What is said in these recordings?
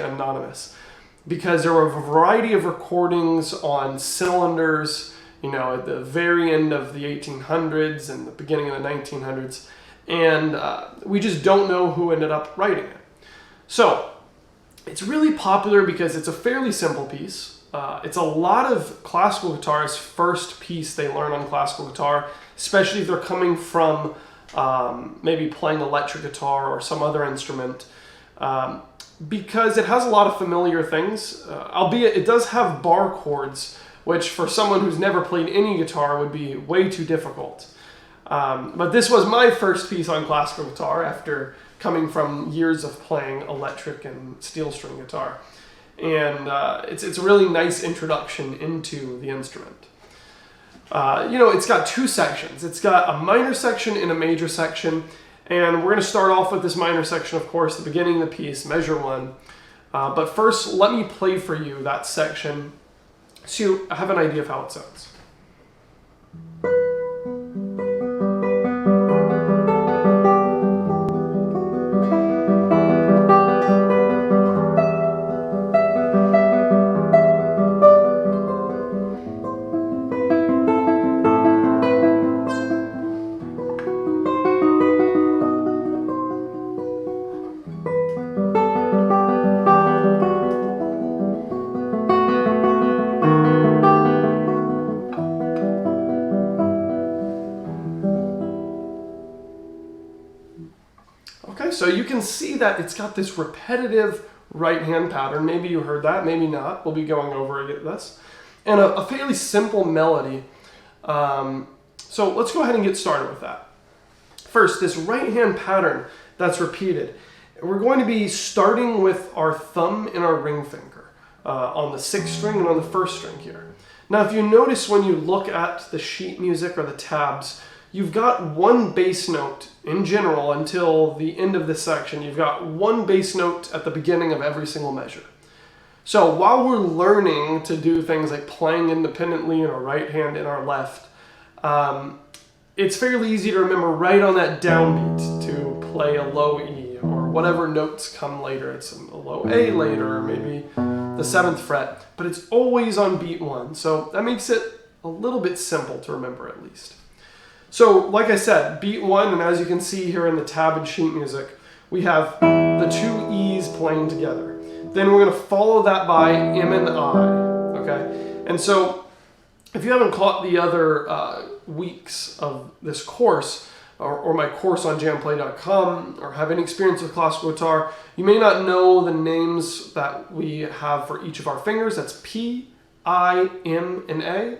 anonymous, because there were a variety of recordings on cylinders, at the very end of the 1800s and the beginning of the 1900s, and we just don't know who ended up writing it. So it's really popular because it's a fairly simple piece. It's a lot of classical guitarists' first piece they learn on classical guitar, especially if they're coming from maybe playing electric guitar or some other instrument, because it has a lot of familiar things, albeit it does have bar chords, which for someone who's never played any guitar would be way too difficult. But this was my first piece on classical guitar after coming from years of playing electric and steel string guitar. And it's a really nice introduction into the instrument. It's got two sections. It's got a minor section and a major section. And we're going to start off with this minor section, of course, the beginning of the piece, measure 1. But first, let me play for you that section so you have an idea of how it sounds. Okay, so you can see that it's got this repetitive right hand pattern. Maybe you heard that, maybe not. We'll be going over this. And a fairly simple melody. So let's go ahead and get started with that. First, this right hand pattern that's repeated. We're going to be starting with our thumb and our ring finger on the 6th string and on the 1st string here. Now, if you notice when you look at the sheet music or the tabs, you've got one bass note in general until the end of this section. You've got one bass note at the beginning of every single measure. So while we're learning to do things like playing independently in our right hand and our left, it's fairly easy to remember right on that downbeat to play a low E or whatever notes come later. It's a low A later, or maybe the 7th fret, but it's always on beat 1. So that makes it a little bit simple to remember at least. So, like I said, beat 1, and as you can see here in the tab and sheet music, we have the 2 E's playing together. Then we're going to follow that by M and I, okay? And so, if you haven't caught the other weeks of this course, or my course on jamplay.com, or have any experience with classical guitar, you may not know the names that we have for each of our fingers. That's P, I, M, and A,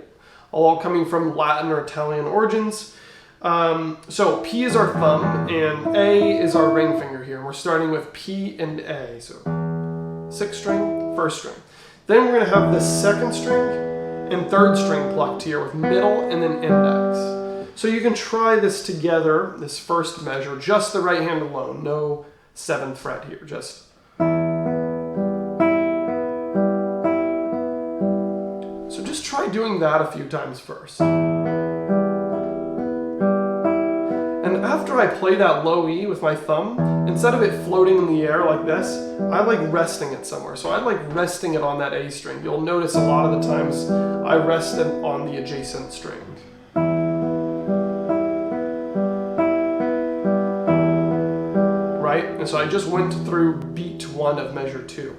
all coming from Latin or Italian origins. So P is our thumb and A is our ring finger here. We're starting with P and A. So 6th string, 1st string. Then we're going to have the 2nd string and 3rd string plucked here with middle and then index. So you can try this together, this first measure, just the right hand alone. No 7th fret here, just. So just try doing that a few times first. And after I play that low E with my thumb, instead of it floating in the air like this, I like resting it somewhere. So I like resting it on that A string. You'll notice a lot of the times I rest it on the adjacent string. Right? And so I just went through beat 1 of measure 2.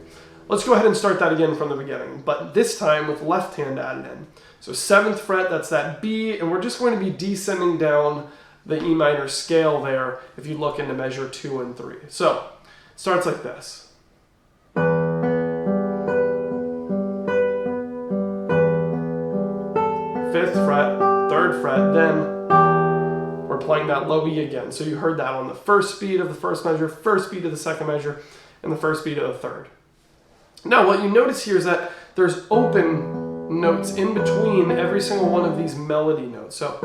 Let's go ahead and start that again from the beginning, but this time with left hand added in. So 7th fret, that's that B, and we're just going to be descending down the E minor scale there if you look into measure 2 and 3. So it starts like this. 5th fret, 3rd fret, then we're playing that low E again. So you heard that on the 1st beat of the 1st measure, 1st beat of the 2nd measure, and the 1st beat of the 3rd. Now what you notice here is that there's open notes in between every single one of these melody notes. So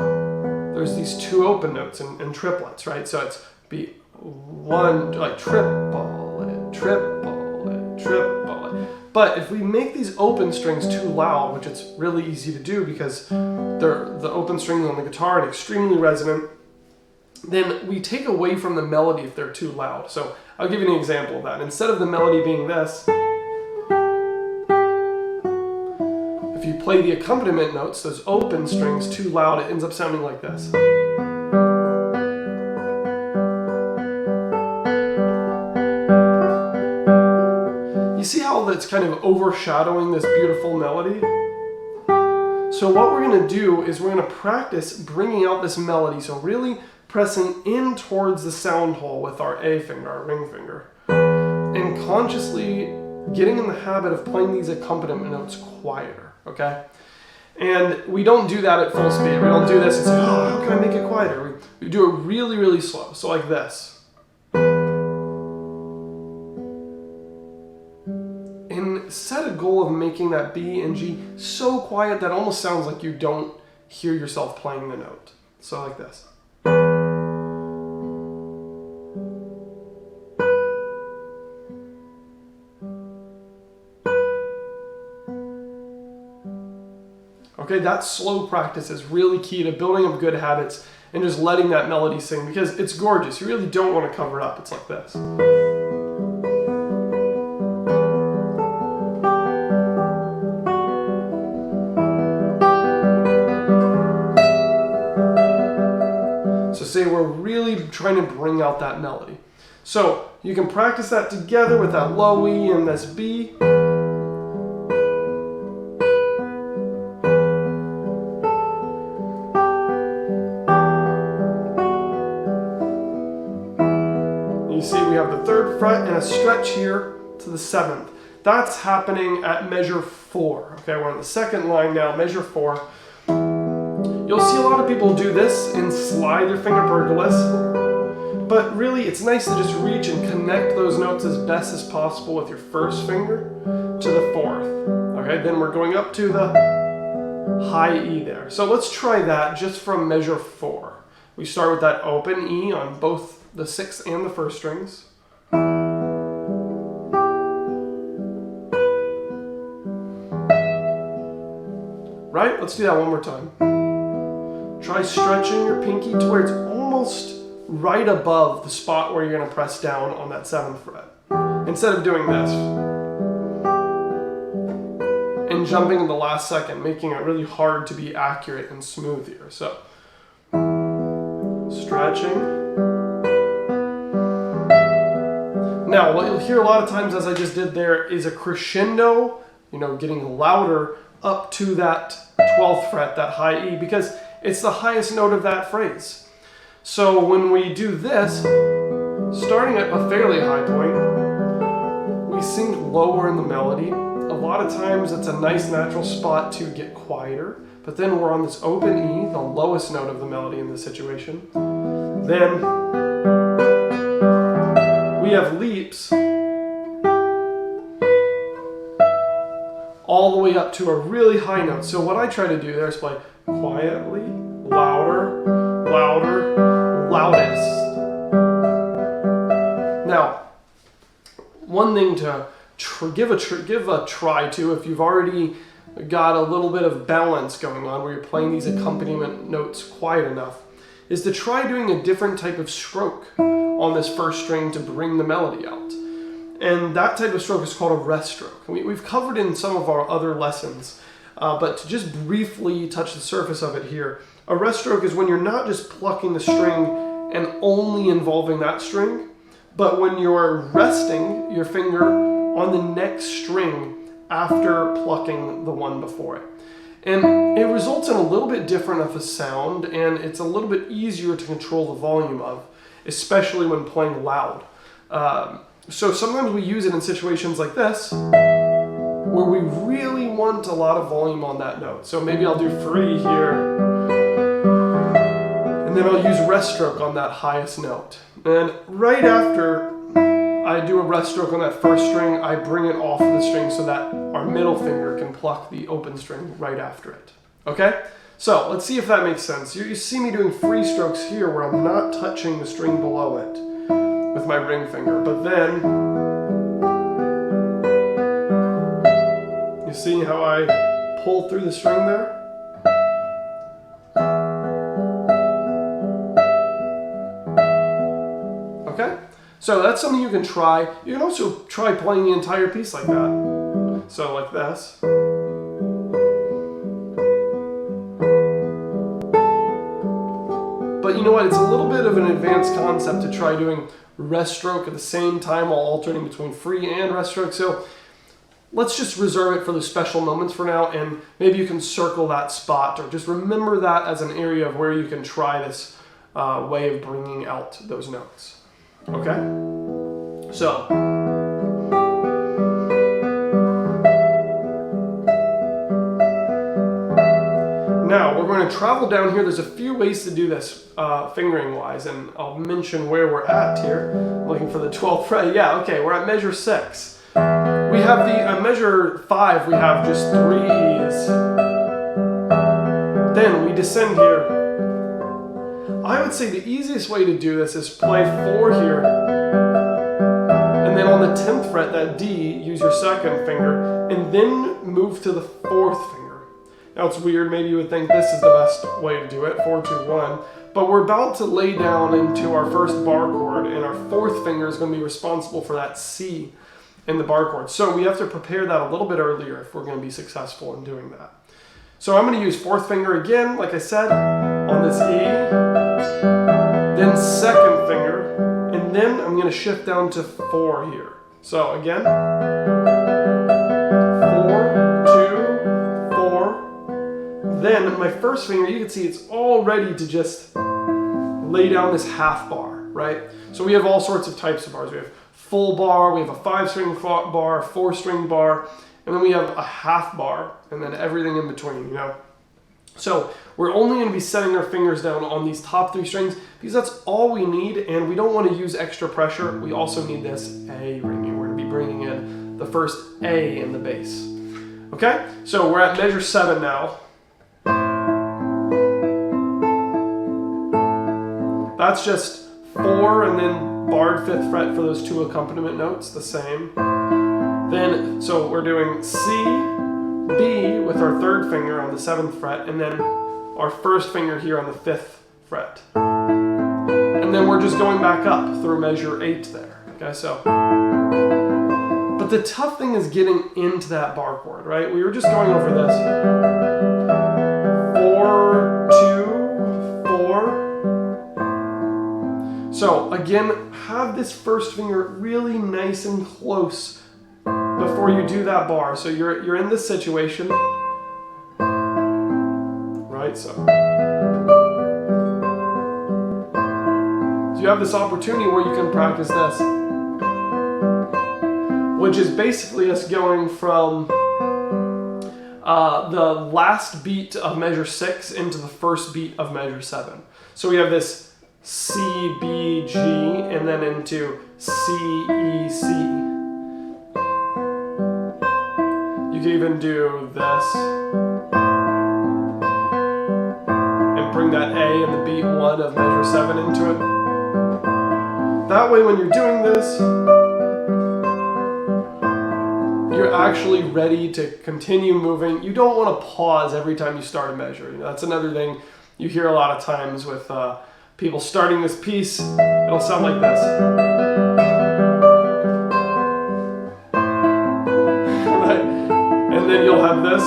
there's these 2 open notes in triplets, right? So it's beat 1, like triple it, triple it, triple it. But if we make these open strings too loud, which it's really easy to do because the open strings on the guitar are extremely resonant, then we take away from the melody if they're too loud. So I'll give you an example of that. Instead of the melody being this, If you play the accompaniment notes, those open strings, too loud, it ends up sounding like this. You see how that's kind of overshadowing this beautiful melody? So what we're going to do is we're going to practice bringing out this melody, so really pressing in towards the sound hole with our A finger, our ring finger, and consciously getting in the habit of playing these accompaniment notes quieter, okay? And we don't do that at full speed. We don't do this and say, oh, how can I make it quieter? We do it really, really slow, so like this. And set a goal of making that B and G so quiet that it almost sounds like you don't hear yourself playing the note. So like this. Okay, that slow practice is really key to building up good habits and just letting that melody sing, because it's gorgeous. You really don't want to cover it up. It's like this. So say we're really trying to bring out that melody. So you can practice that together with that low E and this B. You see we have the 3rd fret and a stretch here to the 7th. That's happening at measure 4. Okay, we're on the 2nd line now, measure 4. You'll see a lot of people do this and slide their finger pergolas, but really it's nice to just reach and connect those notes as best as possible with your 1st finger to the 4th. Okay, then we're going up to the high E there. So let's try that just from measure 4. We start with that open E on both the 6th and the 1st strings. Right? Let's do that one more time. Try stretching your pinky to where it's almost right above the spot where you're going to press down on that 7th fret. Instead of doing this and jumping in the last second, making it really hard to be accurate and smooth here. So, stretching. Now, what you'll hear a lot of times, as I just did there, is a crescendo, getting louder up to that 12th fret, that high E, because it's the highest note of that phrase. So when we do this, starting at a fairly high point, we sink lower in the melody. A lot of times it's a nice natural spot to get quieter, but then we're on this open E, the lowest note of the melody in this situation. Then we have leaps all the way up to a really high note. So what I try to do there is play quietly, louder, louder, loudest. Now, one thing to give a try to, if you've already got a little bit of balance going on where you're playing these accompaniment notes quiet enough, is to try doing a different type of stroke on this 1st string to bring the melody out. And that type of stroke is called a rest stroke. We've covered in some of our other lessons, but to just briefly touch the surface of it here, a rest stroke is when you're not just plucking the string and only involving that string, but when you're resting your finger on the next string after plucking the one before it. And it results in a little bit different of a sound, and it's a little bit easier to control the volume of, especially when playing loud. So sometimes we use it in situations like this, where we really want a lot of volume on that note. So maybe I'll do free here, and then I'll use rest stroke on that highest note. And right after I do a rest stroke on that 1st string, I bring it off of the string so that our middle finger can pluck the open string right after it. Okay? So let's see if that makes sense. You see me doing free strokes here where I'm not touching the string below it with my ring finger, but then you see how I pull through the string there? Okay? So that's something you can try. You can also try playing the entire piece like that. So like this. But you know what? It's a little bit of an advanced concept to try doing rest stroke at the same time while alternating between free and rest stroke. So let's just reserve it for the special moments for now, and maybe you can circle that spot or just remember that as an area of where you can try this way of bringing out those notes. Okay? So, now we're going to travel down here. There's a few ways to do this fingering wise, and I'll mention where we're at here. I'm looking for the 12th fret. Yeah, okay, we're at measure 6. We have the measure 5, we have just 3 E's. Then we descend here. I would say the easiest way to do this is play 4 here, and then on the 10th fret, that D, use your second finger, and then move to the 4th finger. Now it's weird, maybe you would think this is the best way to do it, 4, 2, 1, but we're about to lay down into our first bar chord, and our 4th finger is going to be responsible for that C in the bar chord. So we have to prepare that a little bit earlier if we're going to be successful in doing that. So I'm going to use 4th finger again, like I said, on this E, then 2nd finger, and then I'm going to shift down to 4 here. So again, 4, 2, 4. Then my 1st finger, you can see it's all ready to just lay down this half bar, right? So we have all sorts of types of bars. We have full bar, we have a 5-string bar, 4-string bar, and then we have a half bar, and then everything in between, you know? So we're only going to be setting our fingers down on these top 3 strings because that's all we need, and we don't want to use extra pressure. We also need this A ringing. We're going to be bringing in the first A in the bass. Okay, so we're at measure 7 now. That's just 4 and then barred 5th fret for those 2 accompaniment notes, the same. Then, so we're doing C, B with our 3rd finger on the 7th fret, and then our 1st finger here on the 5th fret. And then we're just going back up through measure 8 there. Okay, so. But the tough thing is getting into that bar chord, right? We were just going over this. 4, 2, 4. So again, have this 1st finger really nice and close before you do that bar. So you're in this situation, right? So you have this opportunity where you can practice this, which is basically us going from the last beat of measure 6 into the first beat of measure 7. So we have this C, B, G, and then into C, E, C. You can even do this and bring that A and the beat 1 of measure 7 into it. That way when you're doing this, you're actually ready to continue moving. You don't want to pause every time you start a measure. You know, that's another thing you hear a lot of times with people starting this piece. It'll sound like this. Right? And then you'll have this.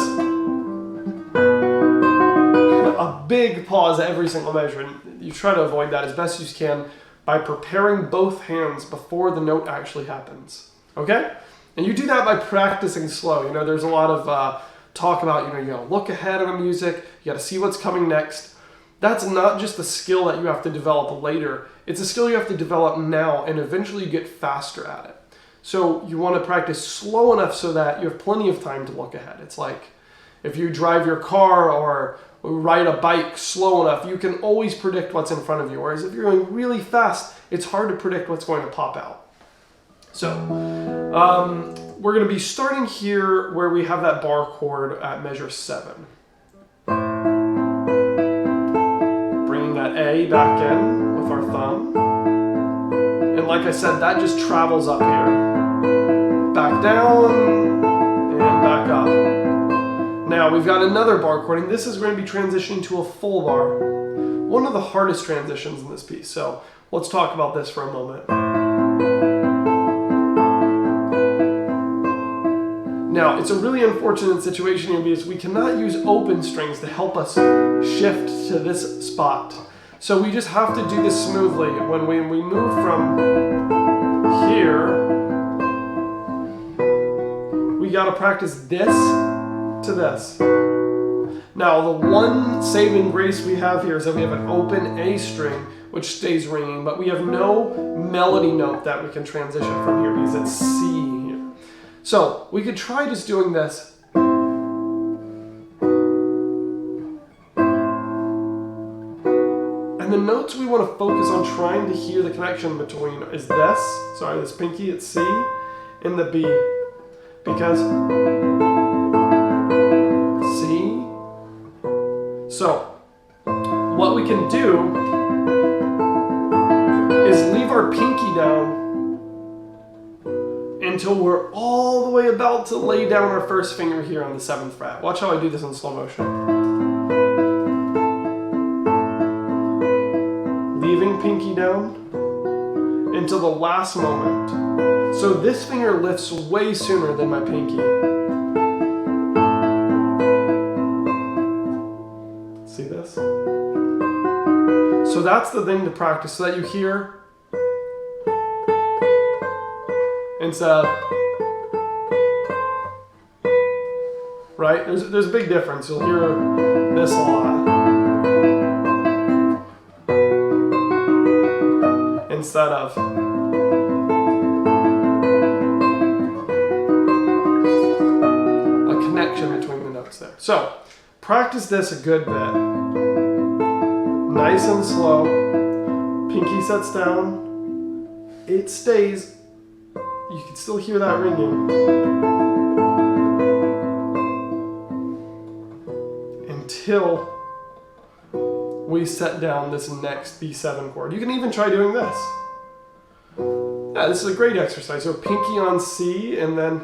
A big pause every single measure. And you try to avoid that as best as you can by preparing both hands before the note actually happens. Okay? And you do that by practicing slow. You know, there's a lot of talk about, you gotta look ahead of the music, you gotta see what's coming next. That's not just a skill that you have to develop later. It's a skill you have to develop now, and eventually you get faster at it. So you want to practice slow enough so that you have plenty of time to look ahead. It's like if you drive your car or ride a bike slow enough, you can always predict what's in front of you. Whereas if you're going really fast, it's hard to predict what's going to pop out. So we're going to be starting here where we have that bar chord at measure 7. That A back in with our thumb. And like I said, that just travels up here. Back down and back up. Now we've got another bar chord, and this is going to be transitioning to a full bar. One of the hardest transitions in this piece. So let's talk about this for a moment. Now, it's a really unfortunate situation here because we cannot use open strings to help us shift to this spot. So we just have to do this smoothly. When we move from here, we got to practice this to this. Now, the one saving grace we have here is that we have an open A string, which stays ringing, but we have no melody note that we can transition from here because it's C here. So we could try just doing this. And the notes we want to focus on trying to hear the connection between is this pinky, it's C, and the B. Because C. So what we can do is leave our pinky down until we're all the way about to lay down our first finger here on the 7th fret. Watch how I do this in slow motion. Leaving pinky down until the last moment. So this finger lifts way sooner than my pinky. See this? So that's the thing to practice, so that you hear instead of, right? There's a big difference. You'll hear this a lot. Instead of. A connection between the notes there. So, practice this a good bit. Nice and slow. Pinky sets down. It stays. You can still hear that ringing. Until we set down this next B7 chord. You can even try doing this. Yeah, this is a great exercise. So pinky on C and then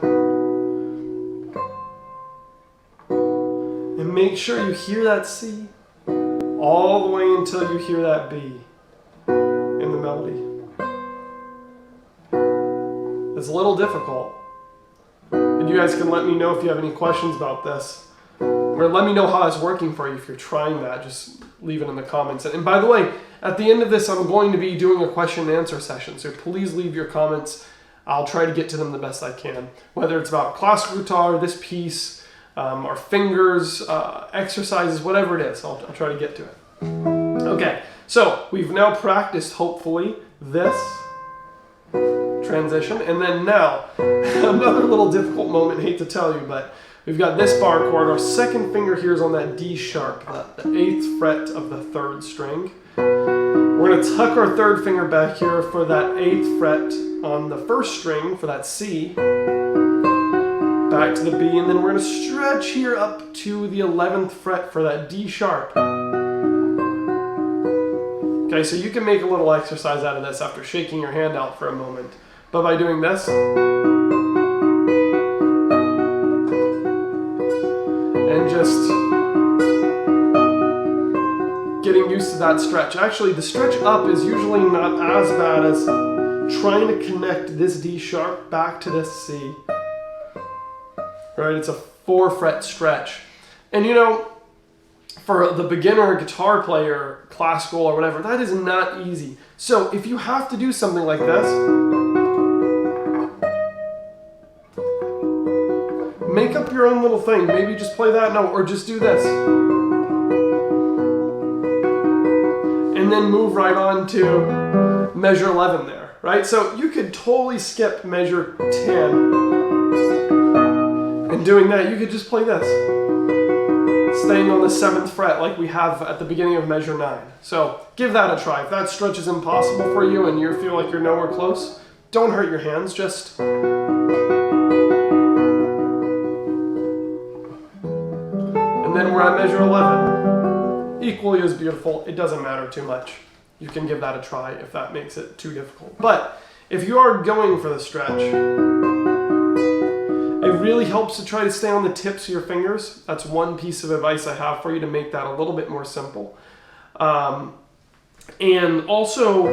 make sure you hear that C all the way until you hear that B in the melody. It's a little difficult. And you guys can let me know if you have any questions about this. Or let me know how that's working for you if you're trying that. Just leave it in the comments. And by the way, at the end of this, I'm going to be doing a question and answer session. So please leave your comments. I'll try to get to them the best I can. Whether it's about classical guitar, this piece, our fingers, exercises, whatever it is, I'll try to get to it. Okay, so we've now practiced, hopefully, this transition. And then now, another little difficult moment, hate to tell you, but we've got this bar chord. Our second finger here is on that D sharp, the 8th fret of the 3rd string. We're going to tuck our 3rd finger back here for that 8th fret on the 1st string for that C. Back to the B, and then we're going to stretch here up to the 11th fret for that D sharp. Okay, so you can make a little exercise out of this after shaking your hand out for a moment. But by doing this, and just getting used to that stretch. Actually, the stretch up is usually not as bad as trying to connect this D sharp back to this C. Right, it's a 4 fret stretch. And you know, for the beginner guitar player, classical or whatever, that is not easy. So if you have to do something like this, make up your own little thing. Maybe just play that note or just do this. And then move right on to measure 11 there, right? So you could totally skip measure 10. And doing that, you could just play this. Staying on the 7th fret like we have at the beginning of measure 9. So give that a try. If that stretch is impossible for you and you feel like you're nowhere close, don't hurt your hands, just... And then we're at measure 11. Equally as beautiful, it doesn't matter too much. You can give that a try if that makes it too difficult. But if you are going for the stretch, it really helps to try to stay on the tips of your fingers. That's one piece of advice I have for you to make that a little bit more simple. And also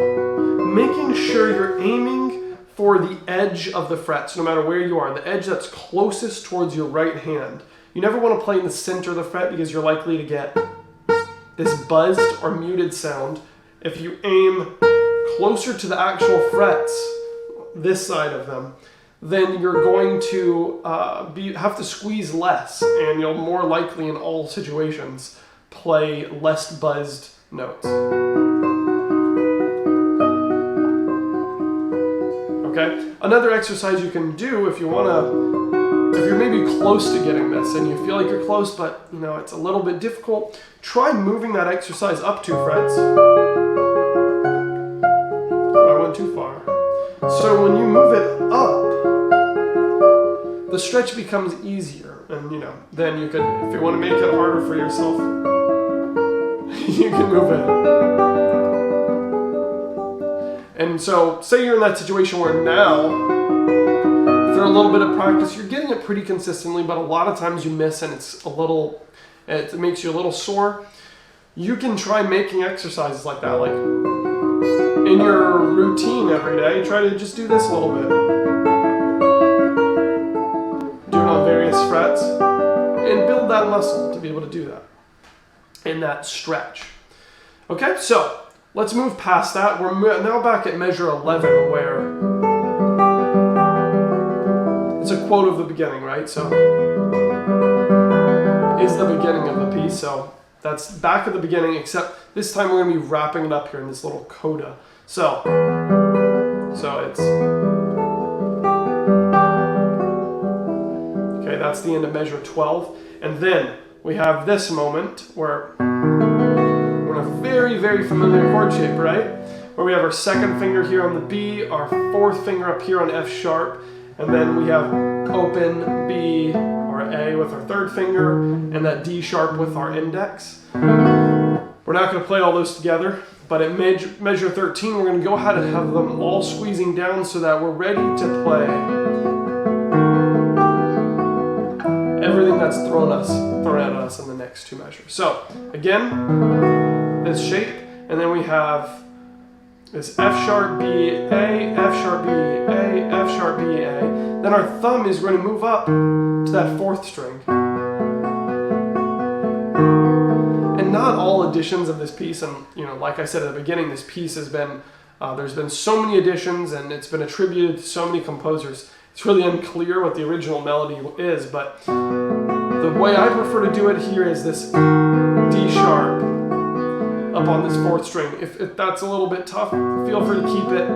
making sure you're aiming for the edge of the fret. So no matter where you are, the edge that's closest towards your right hand. You never want to play in the center of the fret because you're likely to get this buzzed or muted sound If you aim closer to the actual frets, this side of them, then you're going to have to squeeze less, and you'll more likely in all situations play less buzzed notes. Okay? Another exercise you can do if you want to, if you're maybe close to getting this and you feel like you're close, but you know it's a little bit difficult, try moving that exercise up 2 frets. Oh, I went too far. So when you move it up, the stretch becomes easier, and you know, then you can, if you want to make it harder for yourself, you can move it. And so, say you're in that situation where now, through a little bit of practice, you're getting it pretty consistently, but a lot of times you miss, and it makes you a little sore. You can try making exercises like that, like in your routine every day. Try to just do this a little bit. Do it on various frets and build that muscle to be able to do that in that stretch. Okay, so let's move past that. We're now back at measure 11, where it's a quote of the beginning, right? So is the beginning of the piece. So that's back at the beginning, except this time we're going to be wrapping it up here in this little coda. So it's, okay, that's the end of measure 12. And then we have this moment where we're in a very, very familiar chord shape, right? Where we have our second finger here on the B, our fourth finger up here on F sharp, and then we have open B or A with our third finger, and that D sharp with our index. We're not going to play all those together, but at measure 13, we're going to go ahead and have them all squeezing down so that we're ready to play everything that's thrown at us in the next 2 measures. So again, this shape, and then we have this F sharp B A, F sharp B A, F sharp B A. Then our thumb is going to move up to that 4th string. And not all editions of this piece, and you know, like I said at the beginning, this piece has been there's been so many editions, and it's been attributed to so many composers. It's really unclear what the original melody is, but the way I prefer to do it here is this D sharp up on this 4th string. If that's a little bit tough, feel free to keep it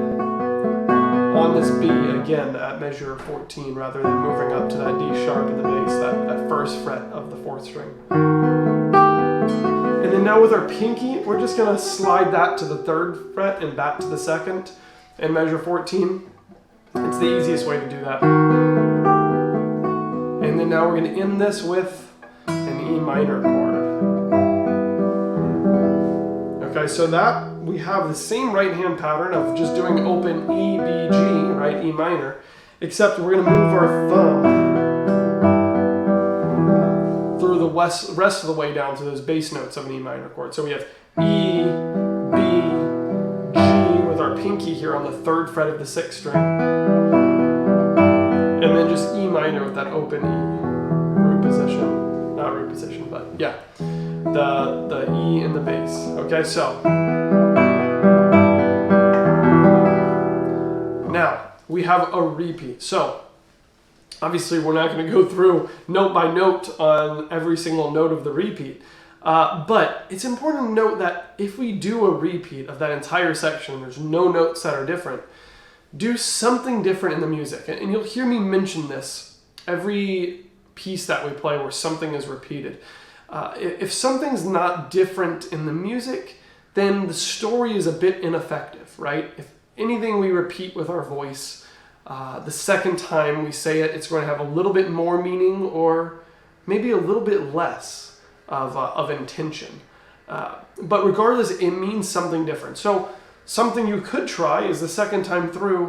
on this B again at measure 14 rather than moving up to that D sharp in the bass, that 1st fret of the 4th string. And then now with our pinky, we're just going to slide that to the 3rd fret and back to the 2nd in measure 14. It's the easiest way to do that. And then now we're going to end this with an E minor chord. Okay, so that we have the same right hand pattern of just doing open E, B, G, right, E minor, except we're going to move our thumb through the rest of the way down to those bass notes of an E minor chord. So we have E, B, G with our pinky here on the 3rd fret of the 6th string, and then just E minor with that open E root position. Not root position, but yeah, the E in the bass. Okay, so now we have a repeat. So obviously we're not going to go through note by note on every single note of the repeat, but it's important to note that if we do a repeat of that entire section, there's no notes that are different, do something different in the music. And you'll hear me mention this every piece that we play where something is repeated. If something's not different in the music, then the story is a bit ineffective, right? If anything we repeat with our voice, the second time we say it, it's going to have a little bit more meaning or maybe a little bit less of intention. But regardless, it means something different. So something you could try is the second time through,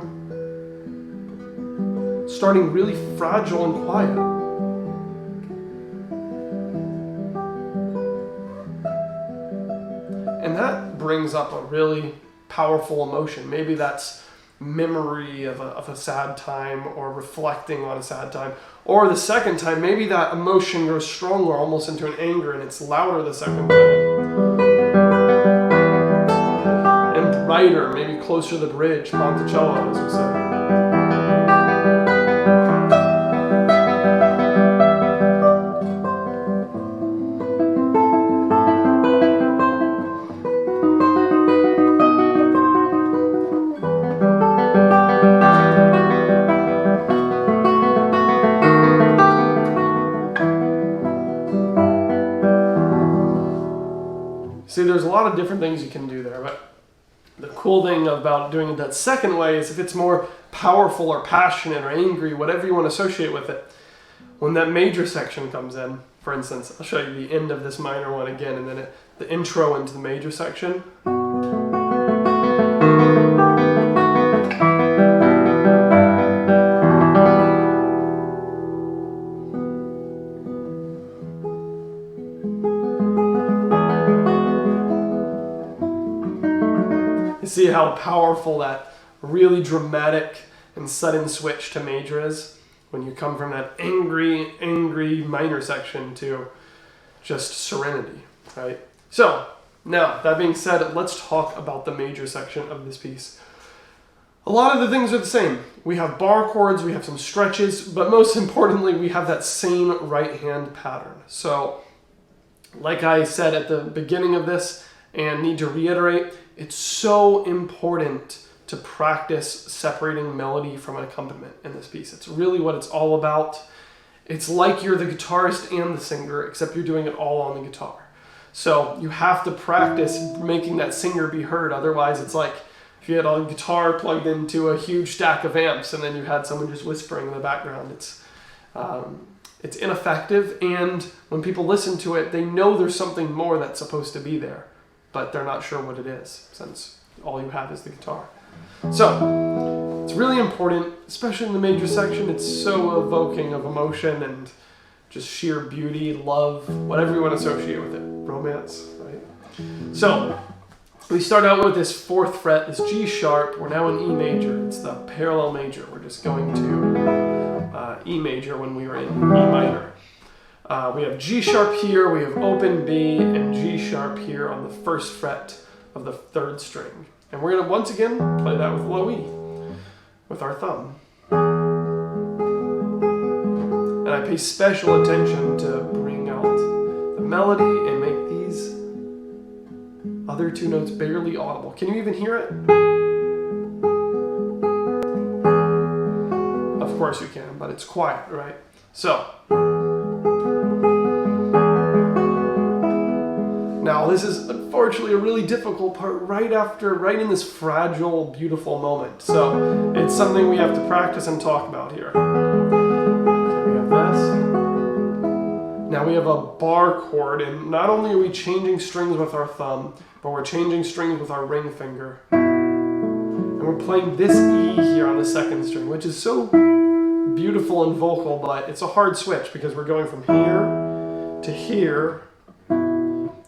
starting really fragile and quiet. And that brings up a really powerful emotion. Maybe that's memory of a sad time or reflecting on a sad time. Or the second time, maybe that emotion grows stronger, almost into an anger, and it's louder the second time. lighter, maybe closer to the bridge, Monticello, as we say. See, there's a lot of different things you can do there, but the cool thing about doing it that second way is if it's more powerful or passionate or angry, whatever you want to associate with it, when that major section comes in, for instance, I'll show you the end of this minor one again, and then the intro into the major section. You see how powerful that really dramatic and sudden switch to major is when you come from that angry minor section to just serenity, right? So, now, that being said, let's talk about the major section of this piece. A lot of the things are the same. We have bar chords, we have some stretches, but most importantly, we have that same right hand pattern. So, like I said at the beginning of this, and need to reiterate, it's so important to practice separating melody from accompaniment in this piece. It's really what it's all about. It's like you're the guitarist and the singer, except you're doing it all on the guitar. So you have to practice making that singer be heard. Otherwise, it's like if you had a guitar plugged into a huge stack of amps and then you had someone just whispering in the background. It's ineffective, and when people listen to it, they know there's something more that's supposed to be there, but they're not sure what it is, since all you have is the guitar. So, it's really important, especially in the major section. It's so evoking of emotion and just sheer beauty, love, whatever you want to associate with it. Romance, right? So, we start out with this 4th fret, this G sharp. We're now in E major. It's the parallel major. We're just going to E major when we were in E minor. We have G sharp here, we have open B, and G sharp here on the 1st fret of the 3rd string. And we're going to once again play that with low E, with our thumb. And I pay special attention to bring out the melody and make these other 2 notes barely audible. Can you even hear it? Of course you can, but it's quiet, right? So, now this is unfortunately a really difficult part right in this fragile, beautiful moment. So it's something we have to practice and talk about here. Okay, we have this. Now we have a bar chord, and not only are we changing strings with our thumb, but we're changing strings with our ring finger. And we're playing this E here on the 2nd string, which is so beautiful and vocal, but it's a hard switch because we're going from here to here.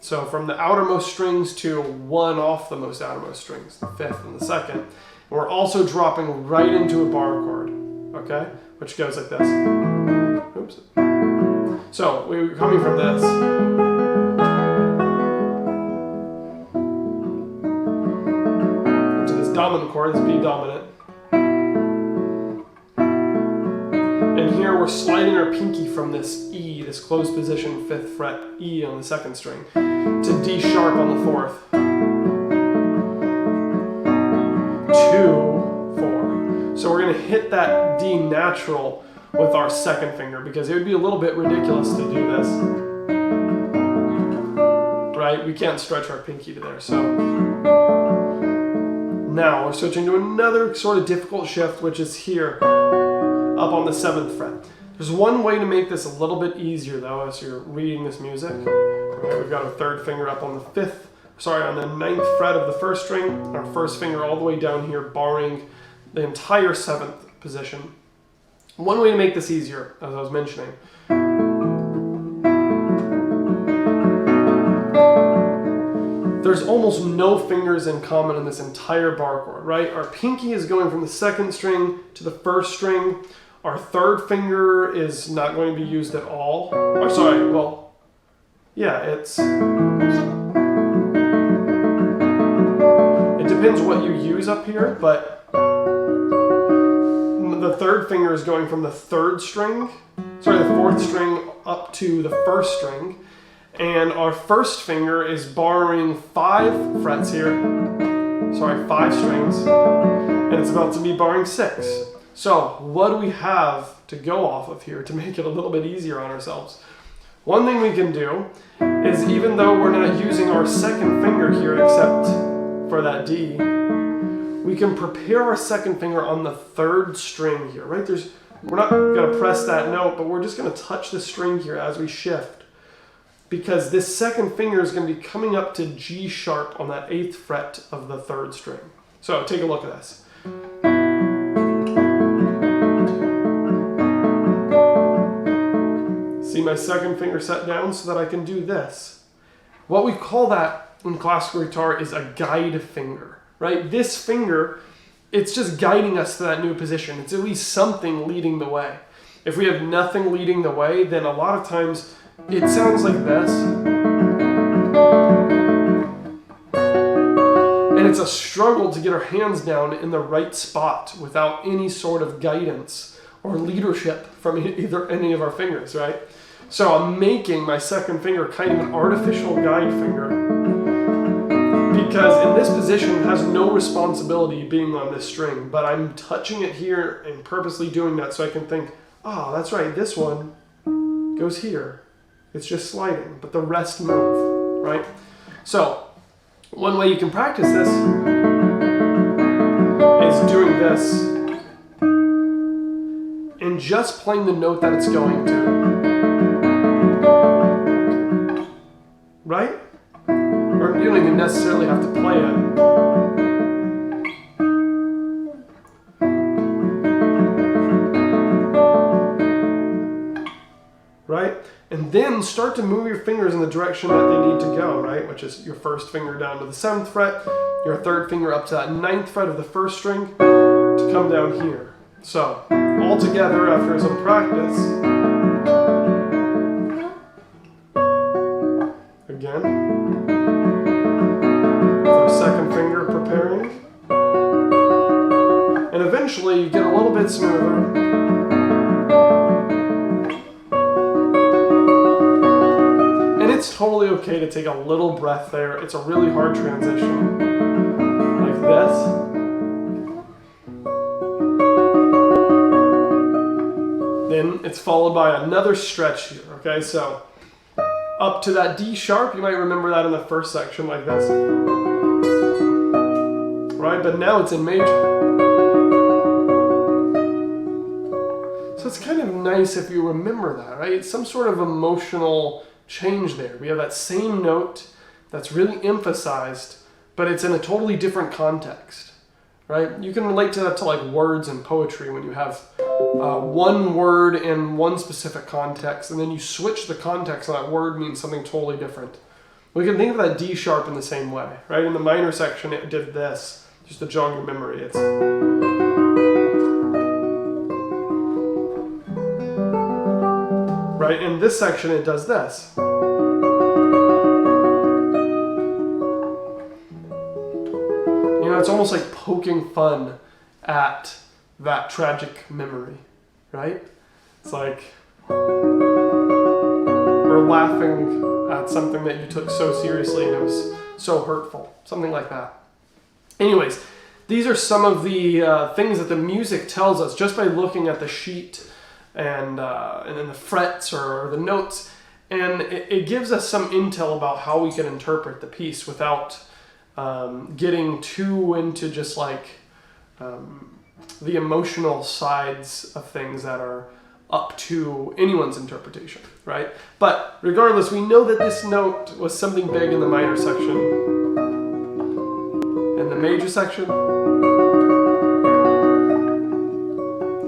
So from the outermost strings to 1 off the most outermost strings, the 5th and the 2nd. And we're also dropping right into a bar chord, okay? Which goes like this. Oops. So we're coming from this. To this dominant chord, this B dominant. And here we're sliding our pinky from this E, this closed position 5th fret E on the 2nd string, to D sharp on the 4th. 2, 4. So we're going to hit that D natural with our 2nd finger, because it would be a little bit ridiculous to do this. Right? We can't stretch our pinky to there. So now we're switching to another sort of difficult shift, which is here, up on the 7th fret. There's one way to make this a little bit easier though as you're reading this music. Right, we've got our 3rd finger up on the 9th fret of the 1st string, and our 1st finger all the way down here, barring the entire 7th position. One way to make this easier, as I was mentioning, there's almost no fingers in common in this entire bar chord, right? Our pinky is going from the 2nd string to the 1st string. Our 3rd finger is not going to be used at all. Or sorry, well, yeah, it depends depends what you use up here, but the third finger is going from the fourth string up to the first string. And our first finger is borrowing 5 frets here. 5 strings. And it's about to be borrowing 6. So what do we have to go off of here to make it a little bit easier on ourselves? One thing we can do is, even though we're not using our second finger here except for that D, we can prepare our second finger on the third string here, right? We're not going to press that note, but we're just going to touch the string here as we shift, because this second finger is going to be coming up to G sharp on that 8th fret of the 3rd string. So take a look at this. See my second finger set down so that I can do this. What we call that in classical guitar is a guide finger, right? This finger, it's just guiding us to that new position. It's at least something leading the way. If we have nothing leading the way, then a lot of times it sounds like this. And it's a struggle to get our hands down in the right spot without any sort of guidance or leadership from either any of our fingers, right? So I'm making my second finger kind of an artificial guide finger, because in this position it has no responsibility being on this string, but I'm touching it here and purposely doing that so I can think, oh, that's right, this one goes here. It's just sliding, but the rest move, right? So one way you can practice this is doing this and just playing the note that it's going to. Right? Or you don't even necessarily have to play it. Right? And then start to move your fingers in the direction that they need to go, right? Which is your first finger down to the 7th fret, your third finger up to that 9th fret of the 1st string to come down here. So, all together after some practice, again, with our second finger preparing, and eventually you get a little bit smoother. And it's totally okay to take a little breath there. It's a really hard transition, like this. Then it's followed by another stretch here, okay? So up to that D sharp, you might remember that in the first section like this. Right, but now it's in major. So it's kind of nice if you remember that, right? It's some sort of emotional change there. We have that same note that's really emphasized, but it's in a totally different context, right? You can relate to that to like words in poetry when you have one word in one specific context, and then you switch the context and that word means something totally different. We can think of that D sharp in the same way, right? In the minor section, it did this, just to jog your memory. It's right, in this section, it does this. You know, it's almost like poking fun at that tragic memory, right? It's like we're laughing at something that you took so seriously and it was so hurtful, something like that. Anyways, these are some of the things that the music tells us just by looking at the sheet and then the frets or the notes, and it gives us some intel about how we can interpret the piece without getting too into just like the emotional sides of things that are up to anyone's interpretation, right? But regardless, we know that this note was something big in the minor section. In the major section,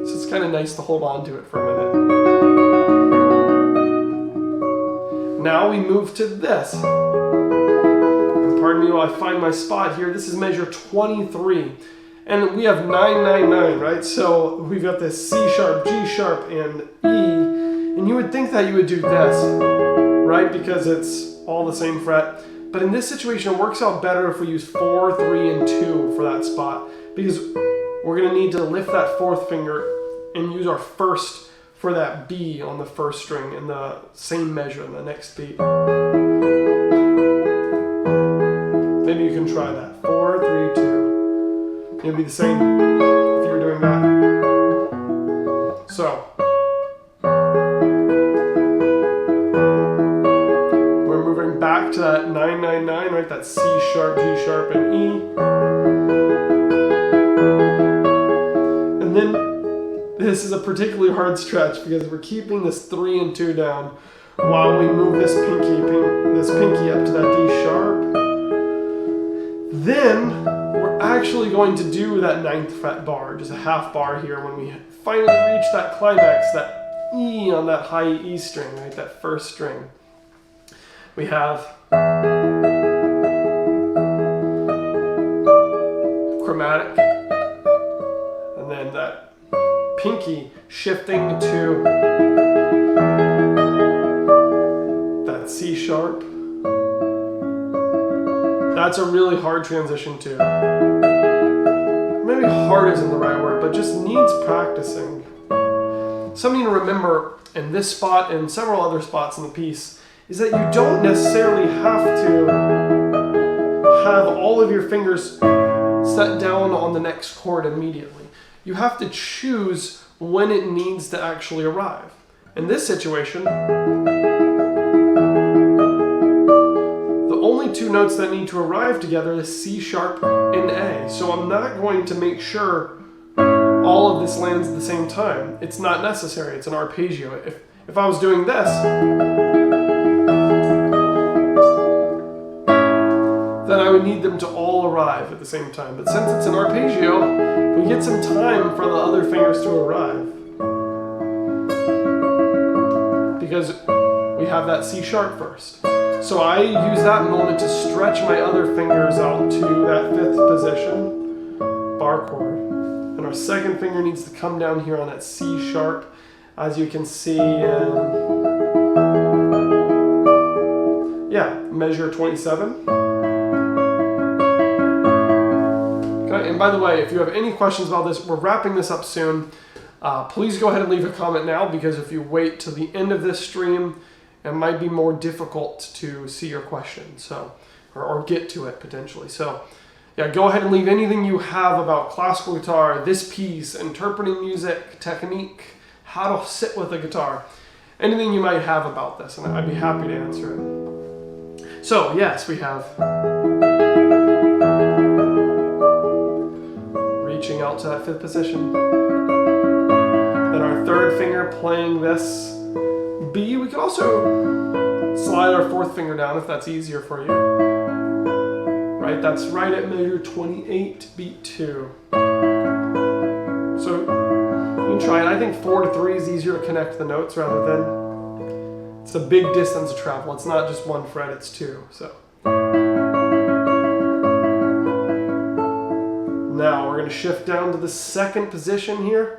so it's kind of nice to hold on to it for a minute. Now we move to this. And pardon me while I find my spot here. This is measure 23. And we have 999, right? So we've got this C sharp, G sharp, and E. And you would think that you would do this, right? Because it's all the same fret. But in this situation, it works out better if we use 4, 3, and 2 for that spot, because we're going to need to lift that fourth finger and use our first for that B on the first string in the same measure in the next beat. Maybe you can try that. 4, 3, 2. It'll be the same if you were doing that. So we're moving back to that 999, right? That C sharp, G sharp, and E. And then this is a particularly hard stretch because we're keeping this 3 and 2 down while we move this pinky up to that D sharp. Then we're actually going to do that 9th fret bar, just a half bar here when we finally reach that climax, that E on that high E string, right? That first string. We have chromatic, and then that pinky shifting to that C sharp. That's a really hard transition too. Maybe hard isn't the right word, but just needs practicing. Something to remember in this spot and several other spots in the piece is that you don't necessarily have to have all of your fingers set down on the next chord immediately. You have to choose when it needs to actually arrive. In this situation, the only two notes that need to arrive together is C sharp and A. So I'm not going to make sure all of this lands at the same time. It's not necessary. It's an arpeggio. If I was doing this, then I would need them to all arrive at the same time. But since it's an arpeggio, we get some time for the other fingers to arrive, because we have that C sharp first. So I use that moment to stretch my other fingers out to that 5th position, bar chord. And our second finger needs to come down here on that C sharp, as you can see in, measure 27. Okay, and by the way, if you have any questions about this, we're wrapping this up soon. Please go ahead and leave a comment now, because if you wait till the end of this stream, it might be more difficult to see your question, so or get to it potentially. So yeah, go ahead and leave anything you have about classical guitar, this piece, interpreting music, technique, how to sit with a guitar, anything you might have about this, and I'd be happy to answer it. So yes, we have reaching out to that 5th position. Then our third finger playing this B. We could also slide our 4th finger down if that's easier for you. Right, that's right at measure 28, beat 2. So you can try it. I think 4 to 3 is easier to connect the notes rather than, it's a big distance to travel. It's not just 1 fret, it's 2. So now we're going to shift down to the 2nd position here.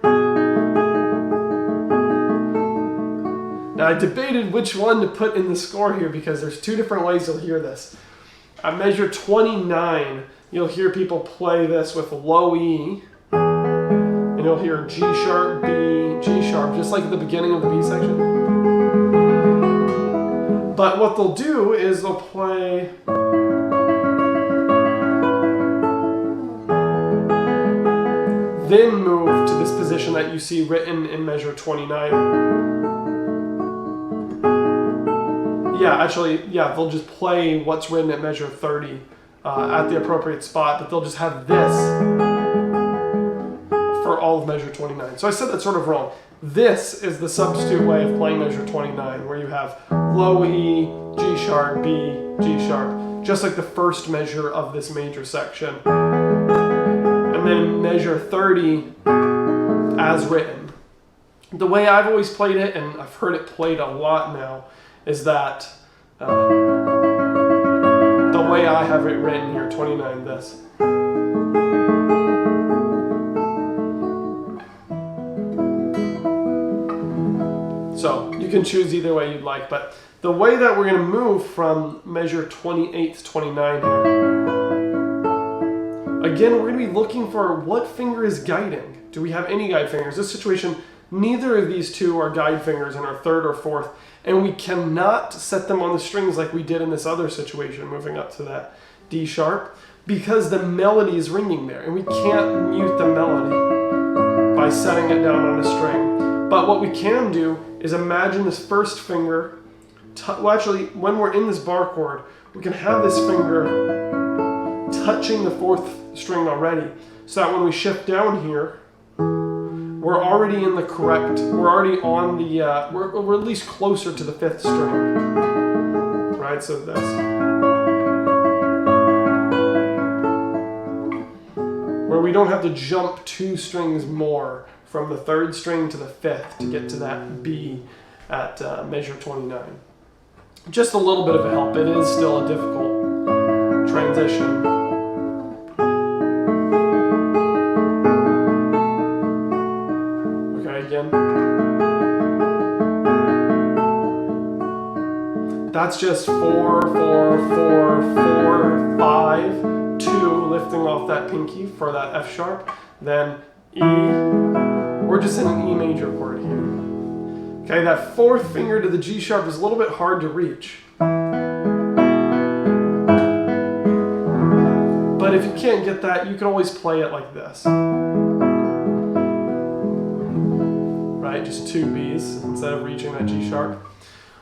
Now I debated which one to put in the score here, because there's 2 different ways you'll hear this. At measure 29, you'll hear people play this with low E, and you'll hear G sharp, B, G sharp, just like at the beginning of the B section. But what they'll do is they'll play then move to this position that you see written in measure 29. They'll just play what's written at measure 30 at the appropriate spot, but they'll just have this for all of measure 29. So I said that sort of wrong. This is the substitute way of playing measure 29, where you have low E, G sharp, B, G sharp, just like the first measure of this major section. And then measure 30 as written. The way I've always played it, and I've heard it played a lot now, is that the way I have it written here, 29, this. So you You can choose either way you'd like, but the way that we're going to move from measure 28 to 29 here, again, we're going to be looking for what finger is guiding. Do we have any guide fingers? This situation, neither of these two are guide fingers in our third or fourth, and we cannot set them on the strings like we did in this other situation, moving up to that D sharp, because the melody is ringing there, and we can't mute the melody by setting it down on a string. But what we can do is imagine this first finger, well actually, when we're in this bar chord, we can have this finger touching the fourth string already, so that when we shift down here, we're already in the correct, we're already on the, we're at least closer to the fifth string, right? So this. Where we don't have to jump 2 strings more from the third string to the fifth to get to that B at measure 29. Just a little bit of a help. It is still a difficult transition. Okay, again. That's just 4, 4, 4, 4, 5, 2, lifting off that pinky for that F sharp, then E. We're just in an E major chord here. Okay, that fourth finger to the G sharp is a little bit hard to reach. But if you can't get that, you can always play it like this. Right, just 2 Bs instead of reaching that G sharp.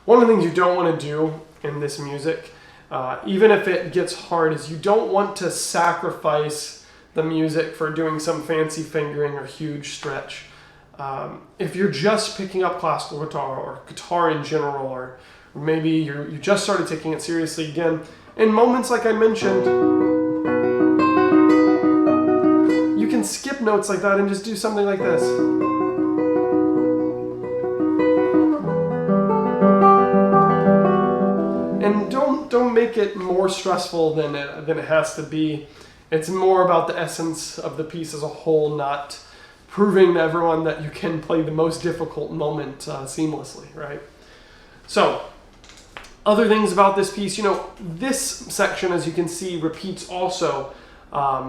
One of the things you don't want to do in this music, even if it gets hard, is you don't want to sacrifice the music for doing some fancy fingering or huge stretch. If you're just picking up classical guitar or guitar in general, or maybe you just started taking it seriously again, in moments like I mentioned, you can skip notes like that and just do something like this. And don't make it more stressful than it has to be. It's more about the essence of the piece as a whole, not proving to everyone that you can play the most difficult moment seamlessly, right? So, other things about this piece, this section, as you can see, repeats also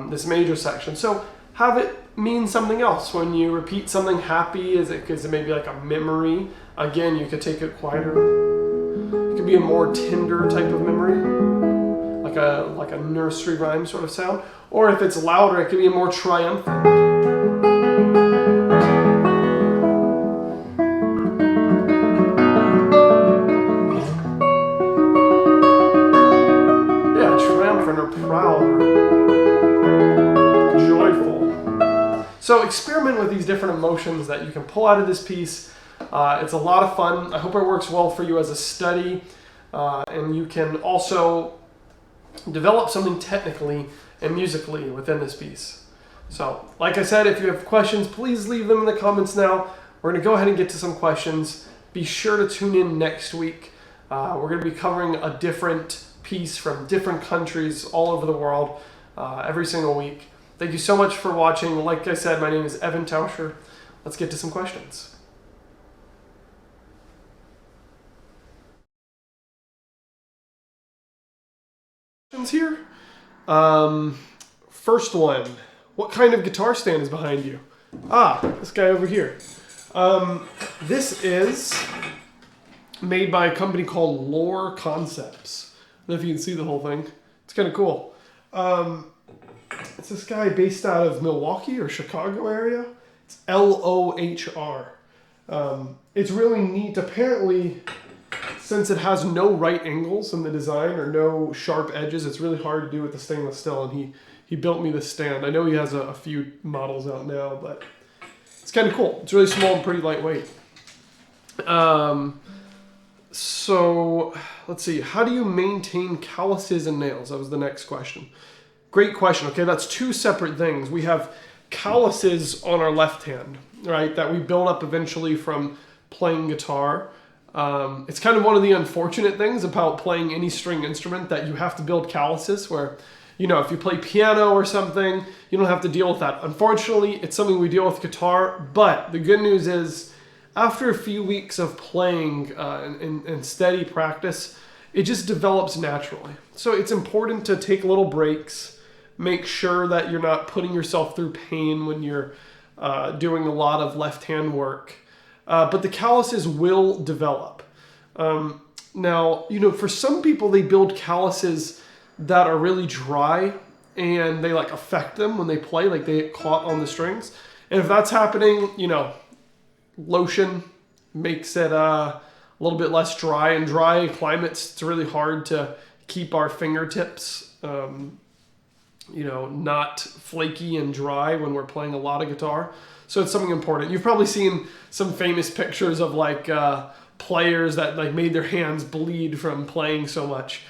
this major section. So have it mean something else. When you repeat something happy, is it maybe like a memory? Again, you could take it quieter. It could be a more tender type of memory, like a nursery rhyme sort of sound. Or if it's louder, it could be a more triumphant. Yeah, triumphant or proud or joyful. So experiment with these different emotions that you can pull out of this piece. It's a lot of fun. I hope it works well for you as a study, and you can also develop something technically and musically within this piece. So, like I said, if you have questions, please leave them in the comments now. We're going to go ahead and get to some questions. Be sure to tune in next week. We're going to be covering a different piece from different countries all over the world every single week. Thank you so much for watching. Like I said, my name is Evan Tauscher. Let's get to some questions. Here. First one. What kind of guitar stand is behind you? This guy over here. This is made by a company called Lore Concepts. I don't know if you can see the whole thing. It's kind of cool. It's this guy based out of Milwaukee or Chicago area. It's LOHR. It's really neat. Apparently, since it has no right angles in the design or no sharp edges, it's really hard to do with the stainless steel, and he built me this stand. I know he has a few models out now, but it's kind of cool. It's really small and pretty lightweight. So let's see. How do you maintain calluses and nails? That was the next question. Great question. Okay, that's 2 separate things. We have calluses on our left hand, right, that we build up eventually from playing guitar. It's kind of one of the unfortunate things about playing any string instrument, that you have to build calluses where, if you play piano or something, you don't have to deal with that. Unfortunately, it's something we deal with guitar, but the good news is, after a few weeks of playing and steady practice, it just develops naturally. So it's important to take little breaks, make sure that you're not putting yourself through pain when you're doing a lot of left hand work. But the calluses will develop. Now, for some people, they build calluses that are really dry and they like affect them when they play, like they get caught on the strings. And if that's happening, lotion makes it a little bit less dry. In dry climates, it's really hard to keep our fingertips, not flaky and dry when we're playing a lot of guitar. So it's something important. You've probably seen some famous pictures of players that made their hands bleed from playing so much.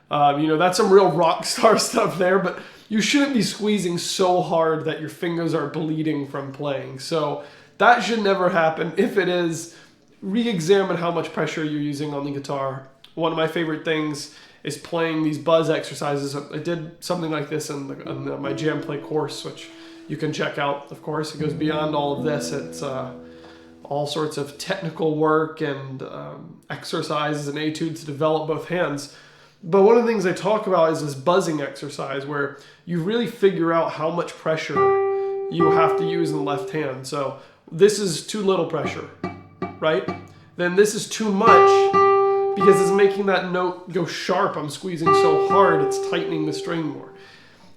That's some real rock star stuff there, but you shouldn't be squeezing so hard that your fingers are bleeding from playing. So that should never happen. If it is, re-examine how much pressure you're using on the guitar. One of my favorite things is playing these buzz exercises. I did something like this in my jam play course, which you can check out, of course. It goes beyond all of this. It's all sorts of technical work and exercises and etudes to develop both hands. But one of the things I talk about is this buzzing exercise where you really figure out how much pressure you have to use in the left hand. So this is too little pressure, right? Then this is too much because it's making that note go sharp. I'm squeezing so hard, it's tightening the string more.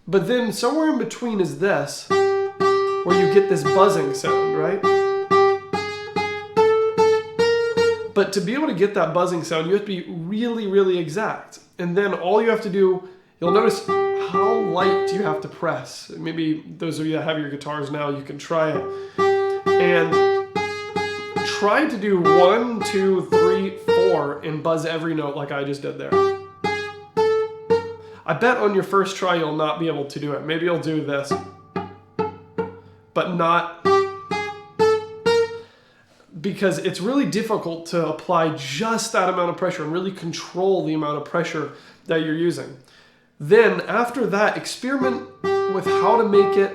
But then somewhere in between is this, where you get this buzzing sound, right? But to be able to get that buzzing sound, you have to be really, really exact. And then all you have to do, you'll notice how light do you have to press. Maybe those of you that have your guitars now, you can try it. And try to do 1, 2, 3, 4 and buzz every note like I just did there. I bet on your first try you'll not be able to do it. Maybe you'll do this, but not, because it's really difficult to apply just that amount of pressure and really control the amount of pressure that you're using. Then after that, experiment with how to make it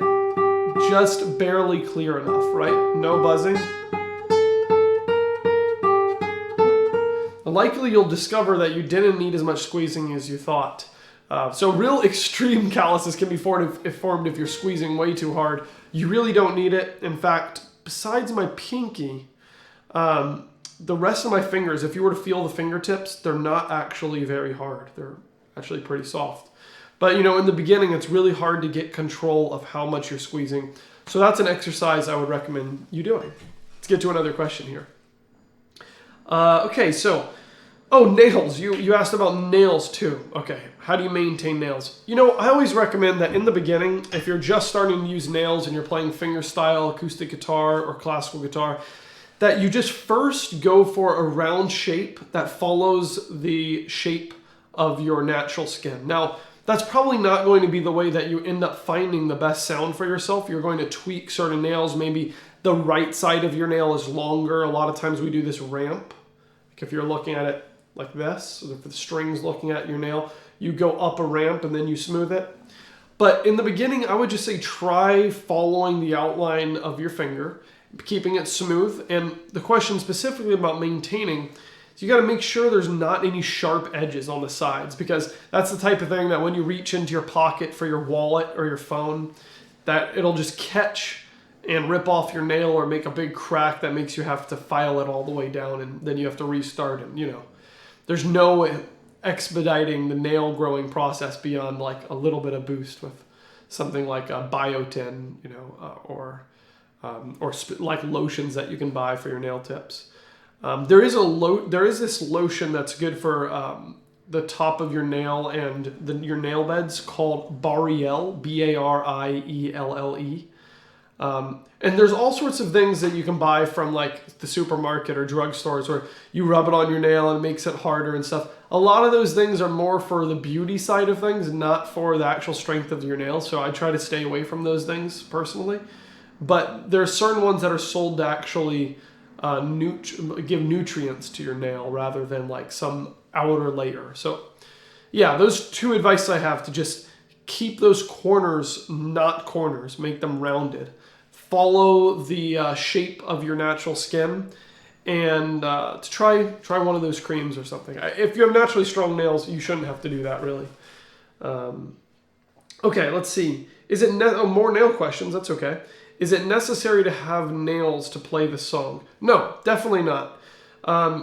just barely clear enough, right? No buzzing. Likely you'll discover that you didn't need as much squeezing as you thought. So real extreme calluses can be formed if you're squeezing way too hard. You really don't need it. In fact, besides my pinky, the rest of my fingers, if you were to feel the fingertips, they're not actually very hard. They're actually pretty soft. But in the beginning, it's really hard to get control of how much you're squeezing. So that's an exercise I would recommend you doing. Let's get to another question here. Okay, so, nails. You asked about nails too. Okay, how do you maintain nails? I always recommend that in the beginning, if you're just starting to use nails and you're playing fingerstyle, acoustic guitar, or classical guitar, that you just first go for a round shape that follows the shape of your natural skin. Now, that's probably not going to be the way that you end up finding the best sound for yourself. You're going to tweak certain nails. Maybe the right side of your nail is longer. A lot of times we do this ramp. Like if you're looking at it like this, or if the string's looking at your nail, you go up a ramp and then you smooth it. But in the beginning, I would just say try following the outline of your finger, keeping it smooth. And the question specifically about maintaining, so you got to make sure there's not any sharp edges on the sides, because that's the type of thing that when you reach into your pocket for your wallet or your phone, that it'll just catch and rip off your nail or make a big crack that makes you have to file it all the way down, and then you have to restart. And there's no expediting the nail growing process beyond like a little bit of boost with something like a biotin, or like lotions that you can buy for your nail tips. There is this lotion that's good for the top of your nail and your nail beds called Barielle, Barielle. And there's all sorts of things that you can buy from like the supermarket or drugstores where you rub it on your nail and it makes it harder and stuff. A lot of those things are more for the beauty side of things, not for the actual strength of your nail. So I try to stay away from those things personally. But there are certain ones that are sold to actually give nutrients to your nail rather than like some outer layer. So yeah, those two advice I have: to just keep those corners not corners, make them rounded. Follow the shape of your natural skin, and to try one of those creams or something. If you have naturally strong nails, you shouldn't have to do that really. Okay, let's see. Is it more nail questions? That's okay. Is it necessary to have nails to play the song? No, definitely not.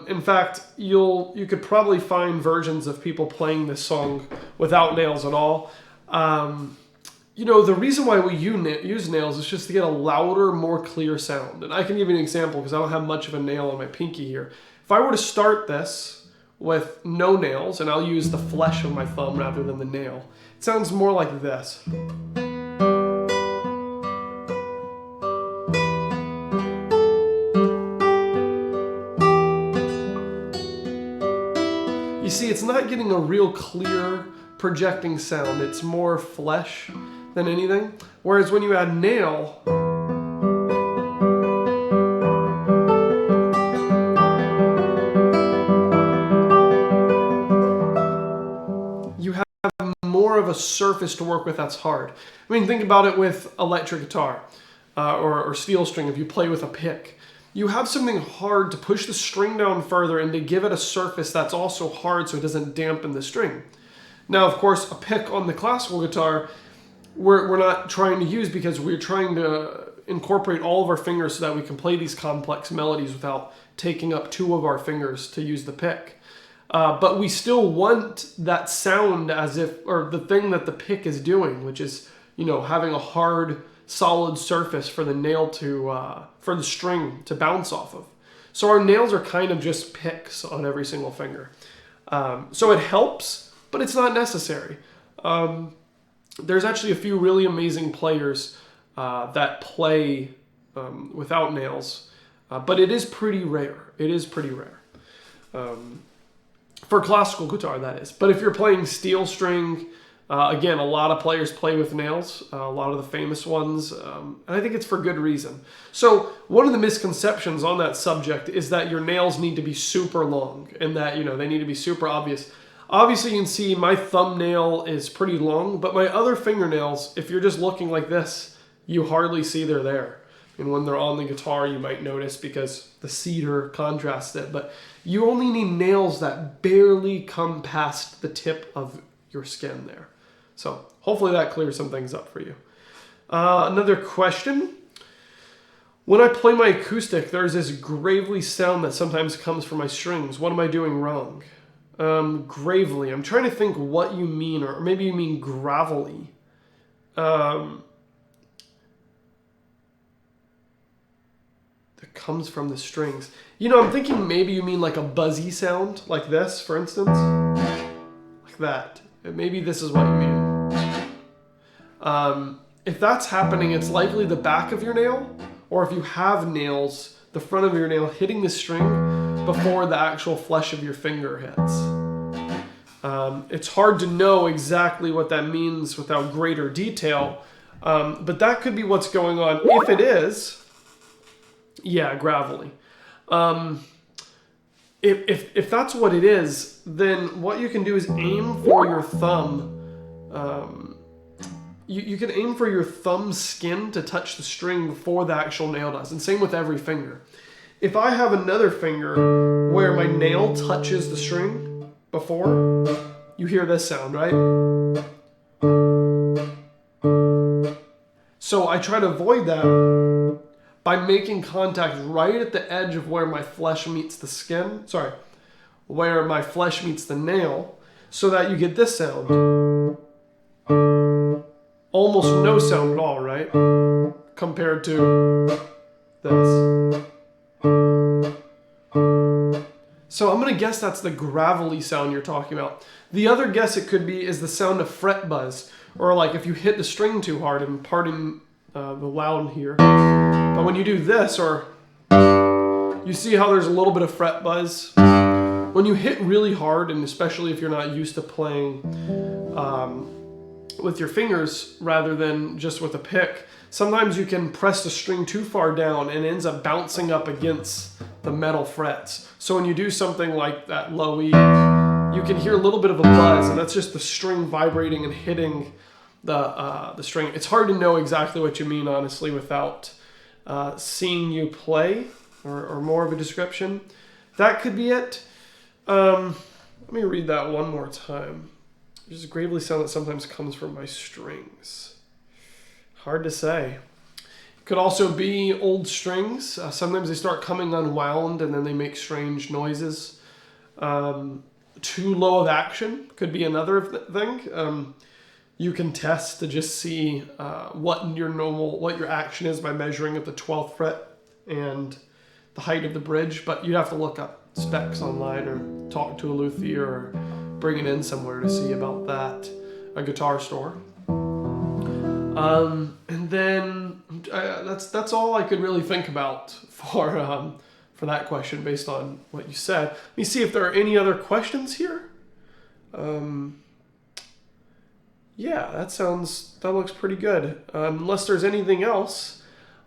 In fact, you could probably find versions of people playing this song without nails at all. The reason why we use nails is just to get a louder, more clear sound. And I can give you an example because I don't have much of a nail on my pinky here. If I were to start this with no nails, and I'll use the flesh of my thumb rather than the nail, it sounds more like this. You see, it's not getting a real clear projecting sound. It's more flesh than anything. Whereas when you add nail, you have more of a surface to work with that's hard. I mean, think about it with electric guitar or steel string. If you play with a pick, you have something hard to push the string down further and to give it a surface that's also hard so it doesn't dampen the string. Now, of course, a pick on the classical guitar, we're not trying to use because we're trying to incorporate all of our fingers so that we can play these complex melodies without taking up two of our fingers to use the pick. But we still want that sound or the thing that the pick is doing, which is, having a hard, solid surface for the nail for the string to bounce off of. So our nails are kind of just picks on every single finger. So it helps, but it's not necessary. There's actually a few really amazing players that play without nails, but it is pretty rare. For classical guitar, that is. But if you're playing steel string, again, a lot of players play with nails, a lot of the famous ones, and I think it's for good reason. So one of the misconceptions on that subject is that your nails need to be super long and that, they need to be super obvious. Obviously, you can see my thumbnail is pretty long, but my other fingernails, if you're just looking like this, you hardly see they're there. And when they're on the guitar, you might notice because the cedar contrasts it. But you only need nails that barely come past the tip of your skin there. So hopefully that clears some things up for you. Another question. When I play my acoustic, there's this gravely sound that sometimes comes from my strings. What am I doing wrong? Gravely. I'm trying to think what you mean, or maybe you mean gravelly. That comes from the strings. I'm thinking maybe you mean like a buzzy sound, like this, for instance. Like that. Maybe this is what you mean. If that's happening, it's likely the back of your nail, or if you have nails, the front of your nail hitting the string before the actual flesh of your finger hits. It's hard to know exactly what that means without greater detail, but that could be what's going on. If it is, yeah, gravelly. If that's what it is, then what you can do is aim for your thumb. You can aim for your thumb skin to touch the string before the actual nail does, and same with every finger. If I have another finger where my nail touches the string before, you hear this sound, right? So I try to avoid that by making contact right at the edge of where my flesh meets the skin. Where my flesh meets the nail, so that you get this sound. Almost no sound at all, right? Compared to this. So I'm going to guess that's the gravelly sound you're talking about. The other guess it could be is the sound of fret buzz, or like if you hit the string too hard, and pardon the loud here. But when you do this, or you see how there's a little bit of fret buzz? When you hit really hard, and especially if you're not used to playing with your fingers rather than just with a pick, sometimes you can press the string too far down and it ends up bouncing up against the metal frets. So when you do something like that low E, you can hear a little bit of a buzz, and that's just the string vibrating and hitting the string. It's hard to know exactly what you mean, honestly, without seeing you play. or more of a description. That could be it. Let me read that one more time. There's a gravely sound that sometimes comes from my strings. Hard to say. It could also be old strings. Sometimes they start coming unwound and then they make strange noises. Too low of action could be another thing. You can test to just see what your action is by measuring at the 12th fret and the height of the bridge, but you'd have to look up specs online or talk to a luthier or bring it in somewhere to see about that, a guitar store. And then that's all I could really think about for that question based on what you said. Let me see if there are any other questions here. Yeah, that looks pretty good. Unless there's anything else,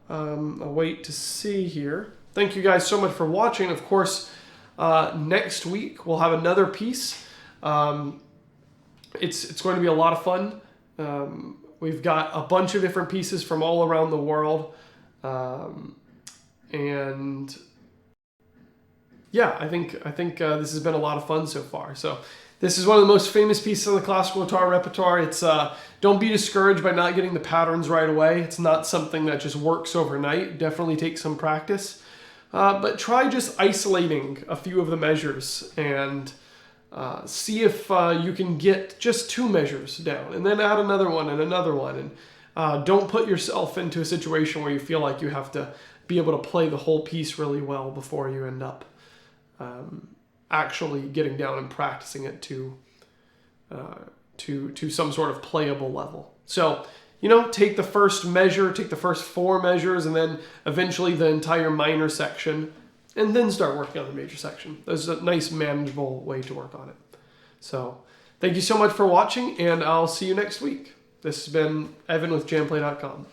I'll wait to see here. Thank you guys so much for watching. Of course, next week we'll have another piece. It's going to be a lot of fun. We've got a bunch of different pieces from all around the world, and yeah, I think this has been a lot of fun so far. So this is one of the most famous pieces of the classical guitar repertoire. It's don't be discouraged by not getting the patterns right away. It's not something that just works overnight. Definitely takes some practice, but try just isolating a few of the measures and see if you can get just 2 measures down, and then add another one and another one. And don't put yourself into a situation where you feel like you have to be able to play the whole piece really well before you end up actually getting down and practicing it to some sort of playable level. So, take the first measure, take the first 4 measures, and then eventually the entire minor section, and then start working on the major section. There's a nice manageable way to work on it. So thank you so much for watching, and I'll see you next week. This has been Evan with jamplay.com.